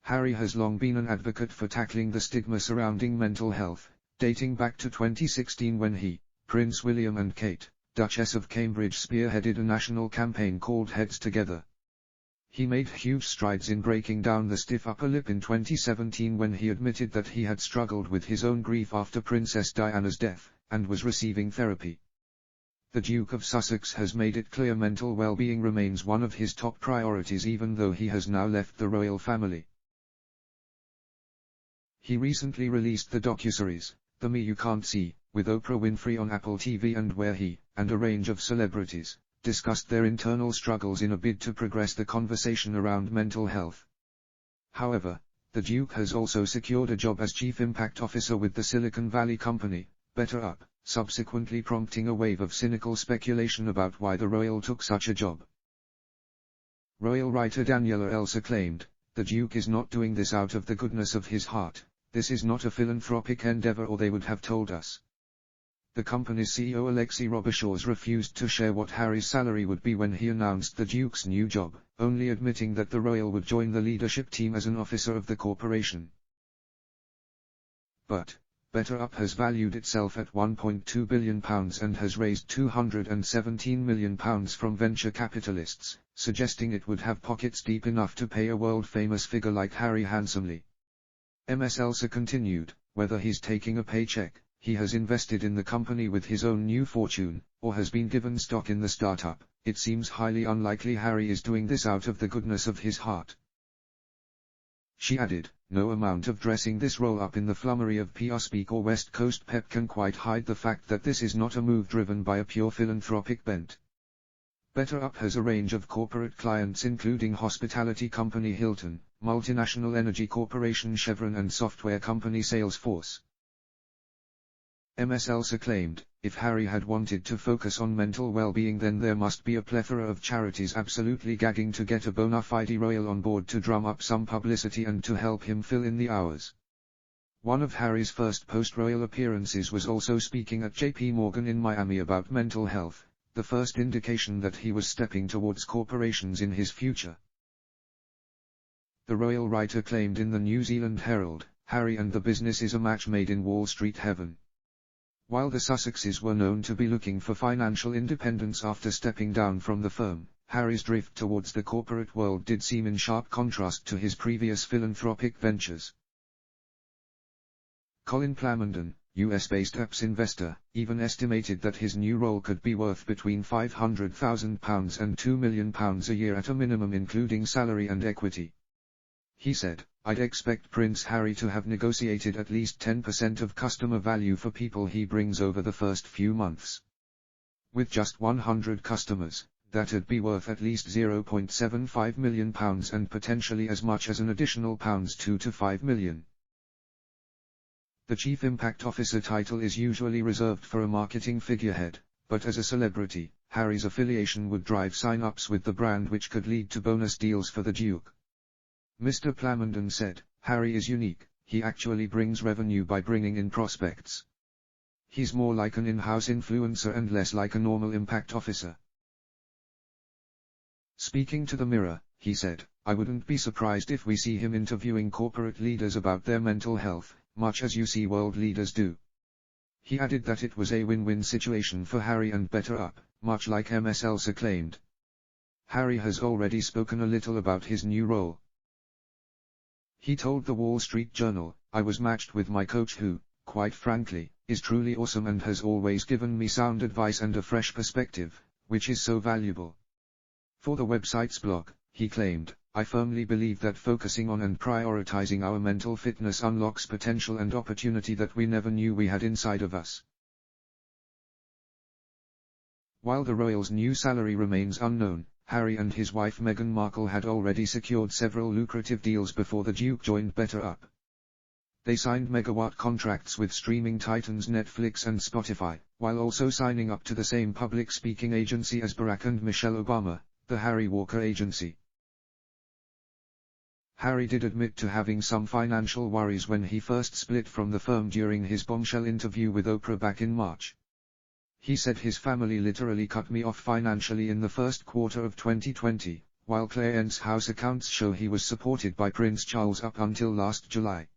Harry has long been an advocate for tackling the stigma surrounding mental health, dating back to 2016 when he, Prince William and Kate, Duchess of Cambridge, spearheaded a national campaign called Heads Together. He made huge strides in breaking down the stiff upper lip in 2017 when he admitted that he had struggled with his own grief after Princess Diana's death, and was receiving therapy. The Duke of Sussex has made it clear mental well-being remains one of his top priorities even though he has now left the royal family. He recently released the docuseries, The Me You Can't See, with Oprah Winfrey on Apple TV, and where he, and a range of celebrities, discussed their internal struggles in a bid to progress the conversation around mental health. However, the Duke has also secured a job as Chief Impact Officer with the Silicon Valley company, BetterUp, subsequently prompting a wave of cynical speculation about why the royal took such a job. Royal writer Daniela Elsa claimed, "The Duke is not doing this out of the goodness of his heart. This is not a philanthropic endeavor or they would have told us." The company's CEO Alexei Robichaud refused to share what Harry's salary would be when he announced the Duke's new job, only admitting that the royal would join the leadership team as an officer of the corporation. But BetterUp has valued itself at £1.2 billion and has raised £217 million from venture capitalists, suggesting it would have pockets deep enough to pay a world-famous figure like Harry handsomely. Ms. Elsa continued, "Whether he's taking a paycheck, he has invested in the company with his own new fortune, or has been given stock in the startup, it seems highly unlikely Harry is doing this out of the goodness of his heart." She added, "No amount of dressing this role up in the flummery of PR speak or West Coast pep can quite hide the fact that this is not a move driven by a pure philanthropic bent." BetterUp has a range of corporate clients including hospitality company Hilton, multinational energy corporation Chevron and software company Salesforce. Ms. Elsa claimed, "If Harry had wanted to focus on mental well-being then there must be a plethora of charities absolutely gagging to get a bona fide royal on board to drum up some publicity and to help him fill in the hours." One of Harry's first post-royal appearances was also speaking at JP Morgan in Miami about mental health, the first indication that he was stepping towards corporations in his future. The royal writer claimed in the New Zealand Herald, "Harry and the business is a match made in Wall Street heaven." While the Sussexes were known to be looking for financial independence after stepping down from the firm, Harry's drift towards the corporate world did seem in sharp contrast to his previous philanthropic ventures. Colin Plamondon, US-based apps investor, even estimated that his new role could be worth between £500,000 and £2 million a year at a minimum including salary and equity. He said, "I'd expect Prince Harry to have negotiated at least 10% of customer value for people he brings over the first few months. With just 100 customers, that'd be worth at least £0.75 million and potentially as much as an additional £2 to £5 million. The Chief Impact Officer title is usually reserved for a marketing figurehead, but as a celebrity, Harry's affiliation would drive sign-ups with the brand which could lead to bonus deals for the Duke. Mr. Plamondon said, "Harry is unique, he actually brings revenue by bringing in prospects. He's more like an in-house influencer and less like a normal impact officer." Speaking to the Mirror, he said, "I wouldn't be surprised if we see him interviewing corporate leaders about their mental health, much as you see world leaders do." He added that it was a win-win situation for Harry and BetterUp, much like Ms. Elsa claimed. Harry has already spoken a little about his new role. He told the Wall Street Journal, "I was matched with my coach who, quite frankly, is truly awesome and has always given me sound advice and a fresh perspective, which is so valuable." For the website's blog, he claimed, "I firmly believe that focusing on and prioritizing our mental fitness unlocks potential and opportunity that we never knew we had inside of us." While the royal's new salary remains unknown, Harry and his wife Meghan Markle had already secured several lucrative deals before the Duke joined BetterUp. They signed megawatt contracts with streaming titans Netflix and Spotify, while also signing up to the same public speaking agency as Barack and Michelle Obama, the Harry Walker Agency. Harry did admit to having some financial worries when he first split from the firm during his bombshell interview with Oprah back in March. He said, "His family literally cut me off financially in the first quarter of 2020, while Clarence's house accounts show he was supported by Prince Charles up until last July.